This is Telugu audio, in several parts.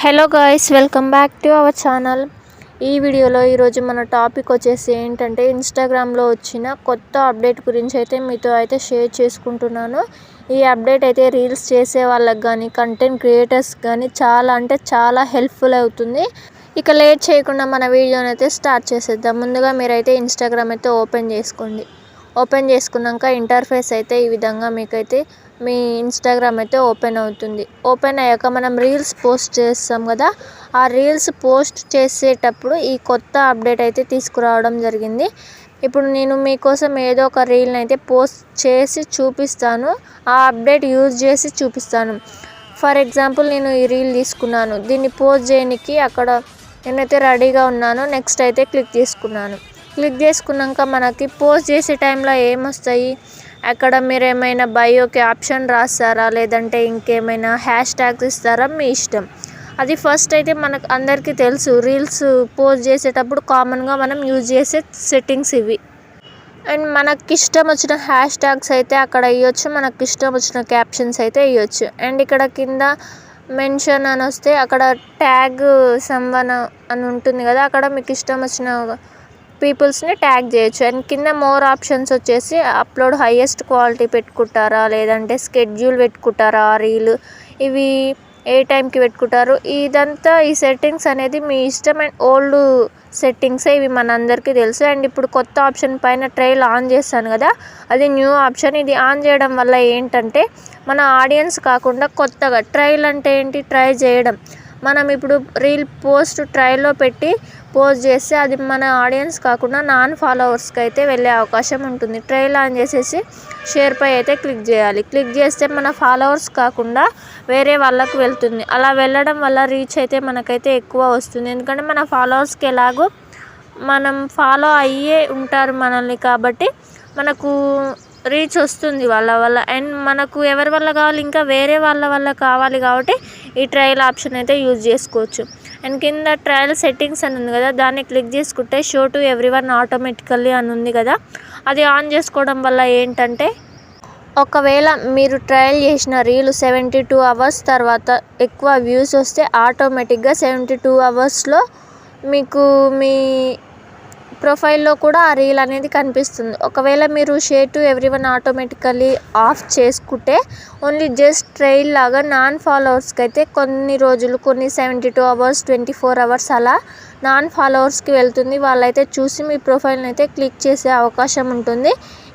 Hello guys, welcome back to our channel. ఈ వీడియోలో ఈరోజు మన టాపిక్ వచ్చేసి ఏంటంటే ఇన్స్టాగ్రామ్లో వచ్చిన కొత్త అప్డేట్ గురించి అయితే మీతో అయితే షేర్ చేసుకుంటున్నాను. ఈ అప్డేట్ అయితే రీల్స్ చేసే వాళ్ళకి కానీ కంటెంట్ క్రియేటర్స్ కానీ చాలా హెల్ప్ఫుల్ అవుతుంది. ఇక లేట్ చేయకుండా మన వీడియోని అయితే స్టార్ట్ చేసేద్దాం. ముందుగా మీరైతే ఇన్స్టాగ్రామ్ అయితే ఓపెన్ చేసుకోండి. ఓపెన్ చేసుకున్నాక ఇంటర్ఫేస్ అయితే ఈ విధంగా మీకైతే మీ ఇన్స్టాగ్రామ్ అయితే ఓపెన్ అవుతుంది. ఓపెన్ అయ్యాక మనం రీల్స్ పోస్ట్ చేస్తాం కదా, ఆ రీల్స్ పోస్ట్ చేసేటప్పుడు ఈ కొత్త అప్డేట్ అయితే తీసుకురావడం జరిగింది. ఇప్పుడు నేను మీకోసం ఏదో ఒక రీల్ని అయితే పోస్ట్ చేసి చూపిస్తాను, ఆ అప్డేట్ యూజ్ చేసి చూపిస్తాను. ఫర్ ఎగ్జాంపుల్ నేను ఈ రీల్ తీసుకున్నాను, దీన్ని పోస్ట్ చేయడానికి అక్కడ నేనైతే రెడీగా ఉన్నాను. నెక్స్ట్ అయితే క్లిక్ చేసుకున్నాను. క్లిక్ చేసుకున్నాక మనకి పోస్ట్ చేసే టైంలో ఏమొస్తాయి, అక్కడ మీరు ఏమైనా బయో క్యాప్షన్ రాస్తారా, లేదంటే ఇంకేమైనా హ్యాష్ ట్యాగ్స్ ఇస్తారా, మీ ఇష్టం. అది ఫస్ట్ అయితే మనకు అందరికీ తెలుసు, రీల్స్ పోస్ట్ చేసేటప్పుడు కామన్గా మనం యూజ్ చేసే సెట్టింగ్స్ ఇవి. అండ్ మనకి ఇష్టం వచ్చిన హ్యాష్ ట్యాగ్స్ అయితే అక్కడ ఇవ్వచ్చు, మనకి ఇష్టం వచ్చిన క్యాప్షన్స్ అయితే ఇవ్వచ్చు. అండ్ ఇక్కడ కింద మెన్షన్ అని వస్తే అక్కడ ట్యాగ్ సమ్వన్ అని ఉంటుంది కదా, అక్కడ మీకు ఇష్టం వచ్చిన పీపుల్స్ని ట్యాగ్ చేయొచ్చు. అండ్ కింద మోర్ ఆప్షన్స్ వచ్చేసి అప్లోడ్ హైయెస్ట్ క్వాలిటీ పెట్టుకుంటారా, లేదంటే స్కెడ్యూల్ పెట్టుకుంటారా, రీల్ ఇవి ఏ టైంకి పెట్టుకుంటారు, ఇదంతా ఈ సెట్టింగ్స్ అనేది మీ ఇష్టం. అండ్ ఓల్డ్ సెట్టింగ్సే ఇవి మనందరికీ తెలుసు. అండ్ ఇప్పుడు కొత్త ఆప్షన్ పైన ట్రైల్ ఆన్ చేస్తాను కదా, అది న్యూ ఆప్షన్. ఇది ఆన్ చేయడం వల్ల ఏంటంటే మన ఆడియన్స్ కాకుండా కొత్తగా, ట్రైల్ అంటే ఏంటి, ట్రై చేయడం. మనం ఇప్పుడు రీల్ పోస్ట్ ట్రైల్లో పెట్టి పోస్ట్ చేస్తే అది మన ఆడియన్స్ కాకుండా నాన్ ఫాలోవర్స్కి అయితే వెళ్ళే అవకాశం ఉంటుంది. ట్రైల్ ఆన్ చేసేసి షేర్ పై అయితే క్లిక్ చేయాలి. క్లిక్ చేస్తే మన ఫాలోవర్స్ కాకుండా వేరే వాళ్ళకు వెళ్తుంది. అలా వెళ్ళడం వల్ల రీచ్ అయితే మనకైతే ఎక్కువ వస్తుంది. ఎందుకంటే మన ఫాలోవర్స్కి ఎలాగో మనం ఫాలో అయ్యే ఉంటారు మనల్ని, కాబట్టి మనకు రీచ్ వస్తుంది వాళ్ళ వల్ల. అండ్ మనకు ఎవరి వల్ల కావాలి, ఇంకా వేరే వాళ్ళ వల్ల కావాలి, కాబట్టి ఈ ట్రయల్ ఆప్షన్ అయితే యూజ్ చేసుకోవచ్చు. అండ్ కింద ట్రయల్ సెట్టింగ్స్ అని ఉంది కదా, దాన్ని క్లిక్ చేసుకుంటే షో టు ఎవ్రీవన్ ఆటోమేటికల్లీ అని ఉంది కదా, అది ఆన్ చేసుకోవడం వల్ల ఏంటంటే ఒకవేళ మీరు ట్రయల్ చేసిన రీల్ 72 అవర్స్ తర్వాత ఎక్కువ వ్యూస్ వస్తే ఆటోమేటిక్గా 72 అవర్స్లో మీకు మీ ప్రొఫైల్లో కూడా ఆ రీల్ అనేది కనిపిస్తుంది. ఒకవేళ మీరు share to everyone automatically of చేసుకుంటే ఓన్లీ జస్ట్ ట్రైల్ లాగా నాన్ ఫాలోవర్స్కి అయితే కొన్ని రోజులు, కొన్ని 72 అవర్స్, 24 అవర్స్ అలా నాన్ ఫాలోవర్స్కి వెళ్తుంది. వాళ్ళైతే చూసి మీ ప్రొఫైల్ని అయితే క్లిక్ చేసే అవకాశం ఉంటుంది.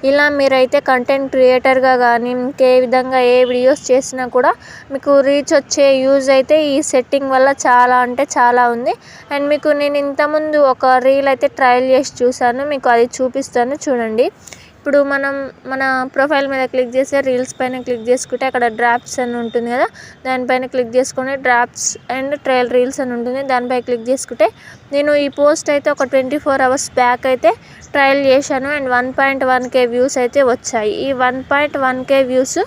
ఇలా మీరైతే కంటెంట్ క్రియేటర్గా కానీ ఇంకే విధంగా ఏ వీడియోస్ చేసినా కూడా మీకు రీచ్ వచ్చే యూజ్ అయితే ఈ సెట్టింగ్ వల్ల చాలా ఉంది. అండ్ మీకు నేను ఇంతకుముందు ఒక రీల్ అయితే ట్రయల్ చేసి చూసాను, మీకు అది చూపిస్తాను చూడండి. ఇప్పుడు మనం మన ప్రొఫైల్ మీద క్లిక్ చేసి రీల్స్ పైన క్లిక్ చేసుకుంటే అక్కడ డ్రాఫ్ట్స్ అని ఉంటుంది కదా, దానిపైన క్లిక్ చేసుకుని డ్రాఫ్ట్స్ అండ్ ట్రయల్ రీల్స్ అని ఉంటుంది, దానిపై క్లిక్ చేసుకుంటే నేను ఈ పోస్ట్ అయితే ఒక 24 అవర్స్ బ్యాక్ అయితే ట్రయల్ చేశాను. అండ్ 1.1K వ్యూస్ అయితే వచ్చాయి. ఈ 1.1K వ్యూస్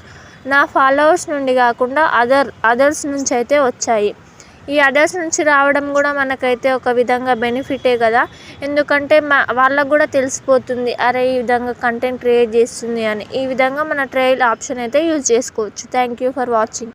నా ఫాలోవర్స్ నుండి కాకుండా అదర్స్ నుంచి అయితే వచ్చాయి. ఈ అదర్స్ నుంచి రావడం కూడా మనకైతే ఒక విధంగా బెనిఫిటే కదా, ఎందుకంటే వాళ్ళకు కూడా తెలిసిపోతుంది, అరే ఈ విధంగా కంటెంట్ క్రియేట్ చేస్తుంది అని. ఈ విధంగా మన ట్రయల్ ఆప్షన్ అయితే యూజ్ చేసుకోవచ్చు. Thank you for watching.